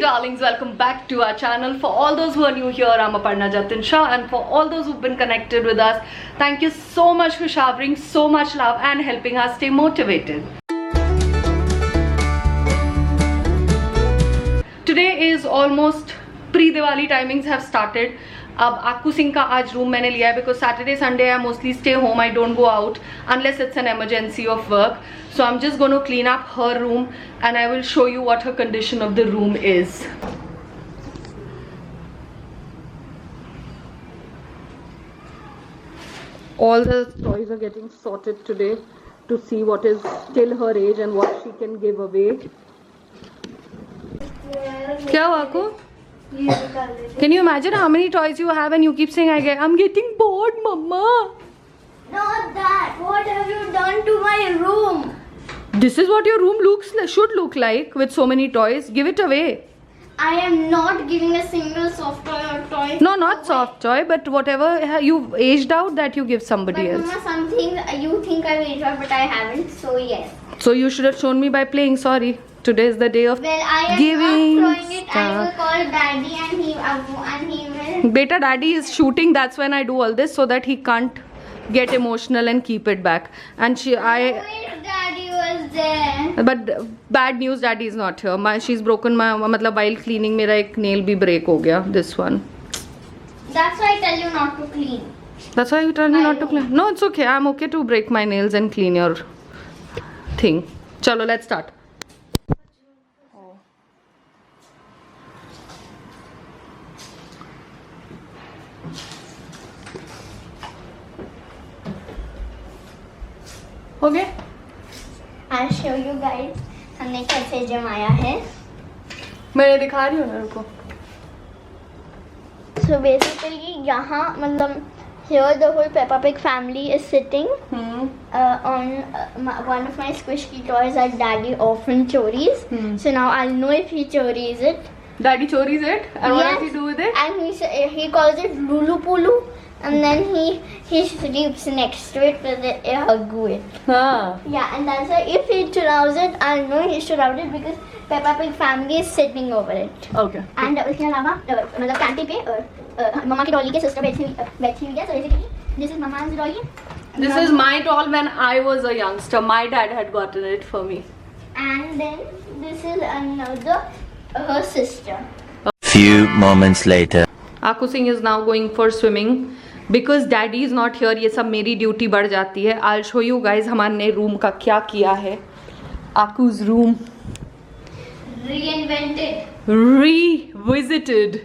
darlings, welcome back to our channel. For all those who are new here, I'm Aparna Jatin Shah, and for all those who've been connected with us, thank you so much for showering so much love and helping us stay motivated. Today is almost pre-Diwali, timings have started. अब आकू सिंह का आज room मैंने लिया है because Saturday Sunday I mostly stay home, I don't go out unless it's an emergency of work. So I'm just going to clean up her room and I will show you what her condition of the room is. All the toys are getting sorted today to see what is still her age and what she can give away. क्या हुआ आकू? Can you imagine how many toys you have and you keep saying I'm getting bored, mama? Not that. What have you done to my room? This is what your room should look like with so many toys. Give it away. I am not giving a single soft toy or toy. No, not soft toy, but whatever you've aged out that you give somebody but else. Mama, something you think I've aged out, but I haven't. So yes. So you should have shown me by playing. Sorry. Today is the day of Well, I am giving not throwing it. stuff. I will call Daddy and he will. Beta, Daddy is shooting. That's when I do all this so that he can't get emotional and keep it back. And Wish Daddy was there. But bad news, Daddy is not here. She's broken my मतलब while cleaning मेरा एक nail भी break हो गया. This one. That's why I tell you not to clean. That's why you tell me not to clean. No, it's okay. I'm okay to break my nails and clean your thing. Chalo, let's start. Okay. I'll show you guys हमने कैसे जमाया है. मैंने दिखा रही हूँ ना, रुको. So basically यहाँ मतलब here the whole Peppa Pig family is sitting on one of my squishy toys that Daddy often chories. So now I'll know if he chories it. Daddy chories it? And what does he do with it? And he calls it Lulu Pulu. And then he sleeps next to it with a hug it. Yeah, and that's why if he chows it, I'll know he chowed it because Peppa Pig family is sitting over it. Okay. And उसके अलावा मतलब कैंटी पे मम्मा की डॉली के sister बैठी हुई है. So basically this is Mama's dolly. This is my doll when I was a youngster. My dad had gotten it for me. And then this is another her sister. Few moments later. Aku Singh is now going for swimming. Because Daddy is not here, ये सब मेरी duty बढ़ जाती है. I'll show you guys हमारे room का क्या किया है. Aku's room. Reinvented. Revisited.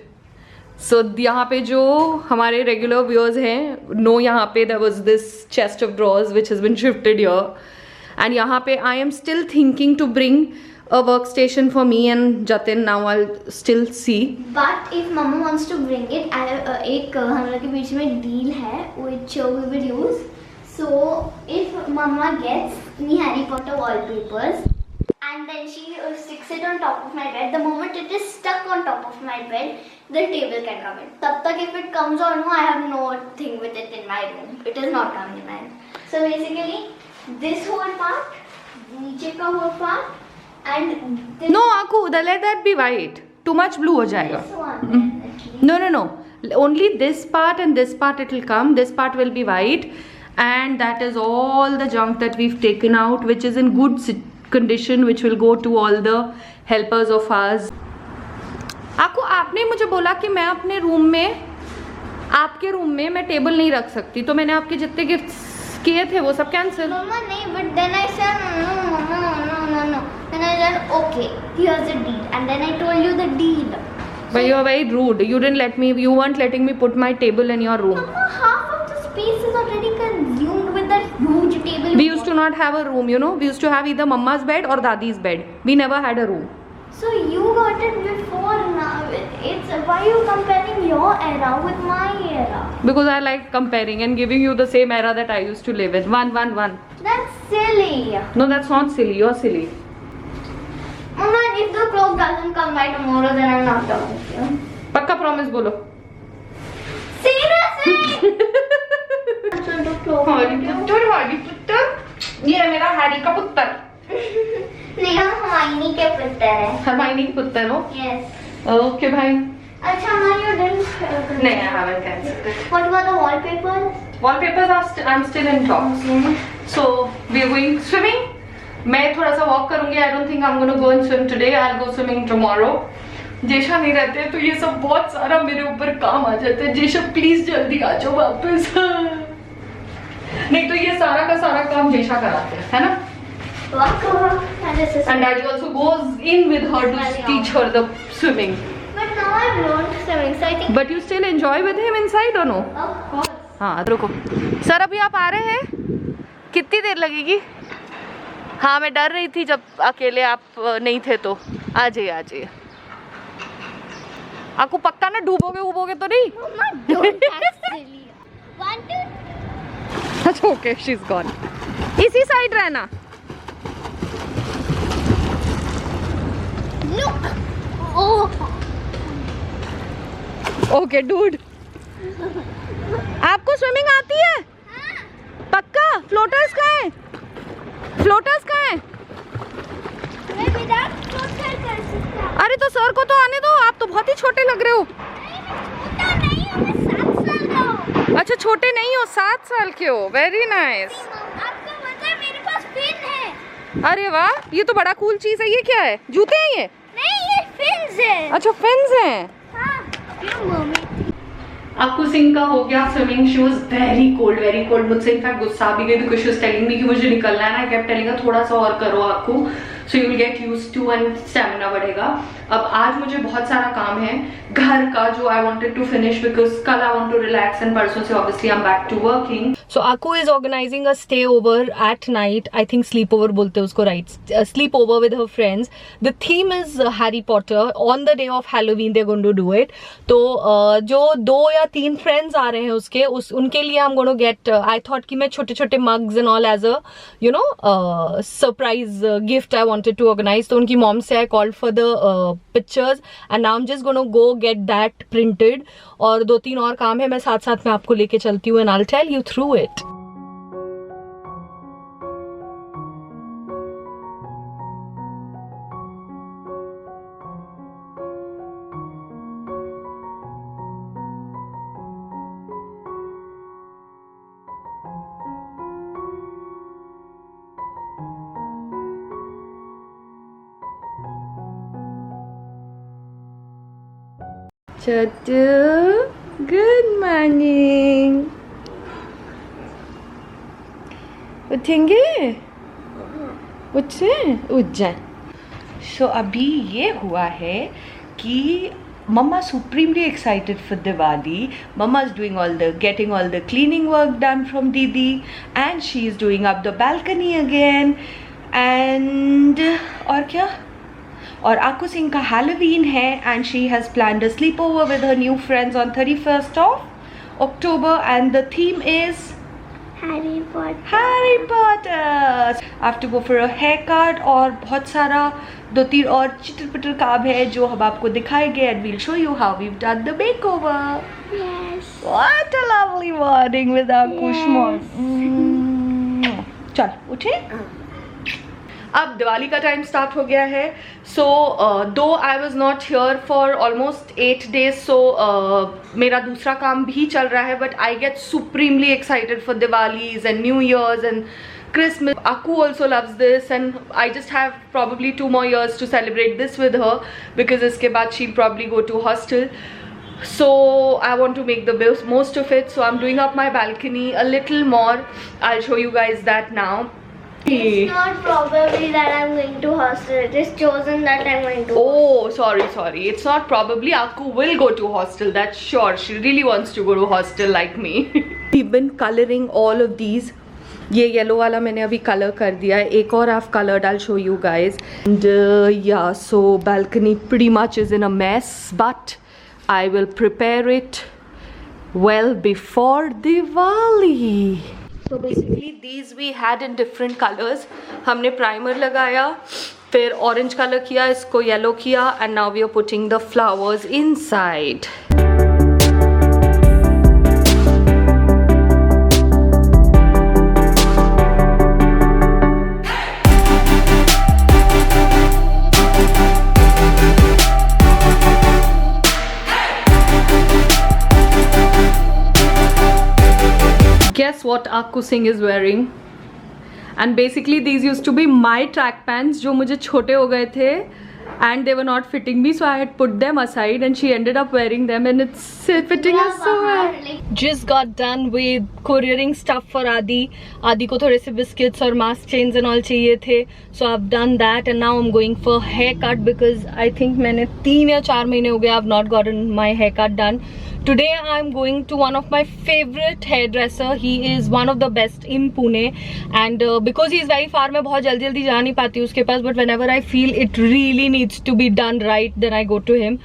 So यहाँ पे जो हमारे regular viewers हैं, no यहाँ पे there was this chest of drawers which has been shifted here. And यहाँ पे I am still thinking to bring a workstation for me and Jatin. Now I'll still see. But if Mama wants to bring it, एक हम लोग के बीच में deal है which we will use. So if Mama gets me Harry Potter wallpapers and then she sticks it on top of my bed, the moment it is stuck on top of my bed, the table can come in. तब तक if it comes or no, I have no thing with it in my room. It is not coming in my room. So basically, this whole part, नीचे का whole part. And no, Aku, let that be white. Too much blue हो जाएगा. This one. No. Only this part and this part it will come. This part will be white, and that is all the junk that we've taken out, which is in good condition, which will go to all the helpers of ours. Aku, आपने मुझे बोला कि मैं अपने room में, आपके room में मैं टेबल नहीं रख सकती, तो मैंने आपके जितने गिफ्ट्स किए थे वो सब कैंसिल. Mama, नहीं, but then I said no. Then I said okay, here's the deal, and then I told you the deal. But you are very rude. You didn't let me. You weren't letting me put my table in your room. Mama, half of the space is already consumed with that huge table. We used to not have a room, you know. We used to have either Mamma's bed or Dadi's bed. We never had a room. So you got it before now. It's why are you comparing your era with my era? Because I like comparing and giving you the same era that I used to live in. One. That's silly. No, that's not silly. You're silly. Mama, if the clock doesn't come by tomorrow, then I'm not talking to you. Pakka promise bolo. Seriously? Harry Potter. ये है मेरा Harry का पुत्र. नहीं, हम Hermione के पुत्र है। हरमाइनी के पुत्र हो? यस। ओके भाई। अच्छा, हमारी डिडंट। नहीं, I haven't cancelled it. What about the wallpapers? Wallpapers are I'm still in talks. So we are going swimming. मैं थोड़ा सा वॉक करूंगी. I don't think I'm gonna go and swim today. I'll go swimming tomorrow. जेशा नहीं रहते तो ये सब बहुत सारा मेरे ऊपर काम आ जाता है. जेशा प्लीज जल्दी आ जाओ वापस. नहीं तो ये सारा का सारा काम जेशा कराते हैं, है ना? And Daddy also goes in with her to teach her the swimming. But now I've learned swimming, so I think. But you still enjoy with him inside or no? Of course. हाँ रुको. Sir अभी आप आ रहे हैं? कितनी देर लगेगी? हाँ मैं डर रही थी जब अकेले आप नहीं थे तो. आ जाइए आ जाइए. आपको पक्का ना डूबोगे तो नहीं? Mama, don't act silly. 1, 2. अच्छा ओके, शी इज गॉन. इसी साइड रहना. Look. Oh. Okay dude. आपको स्विमिंग आती है? पक्का? फ्लोटर्स कहाँ हैं? फ्लोटर्स कहाँ हैं? मैं without floater कर सकता. अरे तो सर को तो आने दो. आप तो बहुत ही छोटे लग रहे हो. नहीं, मैं 7 साल का हूँ. अच्छा छोटे नहीं हो, 7 साल के हो. Very nice. आपको पता है मेरे पास फिन है. अरे वाह, ये तो बड़ा कूल चीज है. ये क्या है? जूते हैं ये? नहीं, ये फिन्स है. अच्छा फिन्स हैं. हाँ, ये मम्मी. आपको सिंह का हो गया swimming. She was very cold. मुझसे इनफैक्ट गुस्सा भी गई because she was telling me कि मुझे निकलना है. आई केप्ट टेलिंग हर थोड़ा सा और करो आपको, so you will get used to and stamina बढ़ेगा. अब आज मुझे बहुत सारा काम है घर का जो I wanted to finish because कल I want to relax and परसों से obviously I am back to working. So Aku is organising a stay over at night. I think sleepover बोलते हैं उसको, right? Sleepover with her friends. The theme is Harry Potter. On the day of Halloween they are going to do it. तो जो 2 या 3 friends आ रहे हैं उनके लिए I am going to get. I thought कि मैं छोटे छोटे mugs and all as a surprise gift I wanted to organise. तो उनकी मॉम से I called for the pictures and now I am just going to go get that printed. और 2-3 और काम है, मैं साथ में आपको लेके चलती हूँ and I will tell you through it. Chatu, good morning. उठेंगे? उठ जाए. So अभी ये हुआ है कि Mama supremely excited for Diwali. Mama is doing getting all the cleaning work done from Didi, and she is doing up the balcony again. And और क्या? और आकू सिंह का हैलोवीन है and she has planned a sleepover with her new friends on 31st of October and the theme is Harry Potter. Harry Potter. I have to go for a haircut और बहुत सारा 2-3 और चिटर-पिटर काम है जो हम आपको दिखाएंगे and we'll show you how we've done the makeover. Yes. What a lovely morning with Akushmon. चल उठे. अब दिवाली का टाइम स्टार्ट हो गया है. So though I was not here for almost 8 days. So मेरा दूसरा काम भी चल रहा है but I get supremely excited for Diwalis and New Year's and Christmas. Aku also loves this and I just have probably 2 more years to celebrate this with her because iske baad she'll probably go to hostel. So I want to make the most of it. So I'm doing up my balcony a little more. I'll show you guys that now. It's not probably that I'm going to hostel. It is chosen that I'm going to. Oh, sorry. It's not probably. Aku will go to hostel. That's sure. She really wants to go to hostel like me. We've been coloring all of these. ये yellow वाला मैंने अभी colour कर दिया है. एक और I've colored. I'll show you guys. And yeah, so balcony pretty much is in a mess, but I will prepare it well before Diwali. So basically these we had in different colors. हमने primer लगाया, फिर orange colour किया, इसको yellow किया and now we are putting the flowers inside. what Akku Singh is wearing. And basically these used to be my track pants जो मुझे छोटे हो गए थे and they were not fitting me, so I had put them aside and she ended up wearing them and it's fitting us so well. Just got done with couriering stuff for Adi. Adi को थोड़े से biscuits और mask chains and all चाहिए थे, so I've done that and now I'm going for haircut because I think मैंने 3 या 4 महीने हो गए I've not gotten my haircut done. Today I'm going to one of my favorite hairdresser. He is one of the best in Pune and because he is very far मैं बहुत जल्दी जा नहीं पाती उसके पास, but whenever I feel it really needs to be done right then I go to him.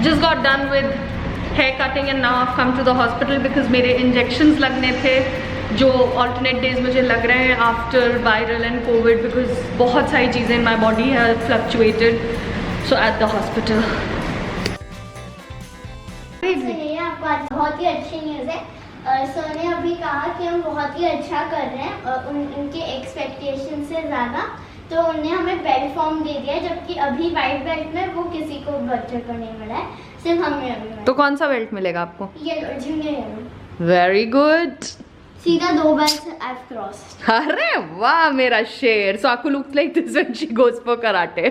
Just got done with hair cutting and now I've come to the hospital because मेरे injections लगने थे जो alternate days मुझे लग रहे हैं after viral and COVID because बहुत सारी चीज़ें in my body have fluctuated, so at the hospital. आपको आज बहुत ही अच्छी न्यूज़ है। सर ने अभी कहा कि हम बहुत ही अच्छा कर रहे हैं उनके एक्सपेक्टेशन से ज़्यादा, तो उन्हें हमें बेल्ट फॉर्म दे दिया है, जबकि अभी वाइट बेल्ट में वो किसी को बच्चे को नहीं मिला है, सिर्फ हमें अभी मिला। तो कौन सा बेल्ट मिलेगा आपको? Yellow, junior yellow. Very good, सीधा 2 बेल्ट आई हैव क्रॉस्ड। अरे वाह मेरा शेर. So Akku looks like this when she goes for karate.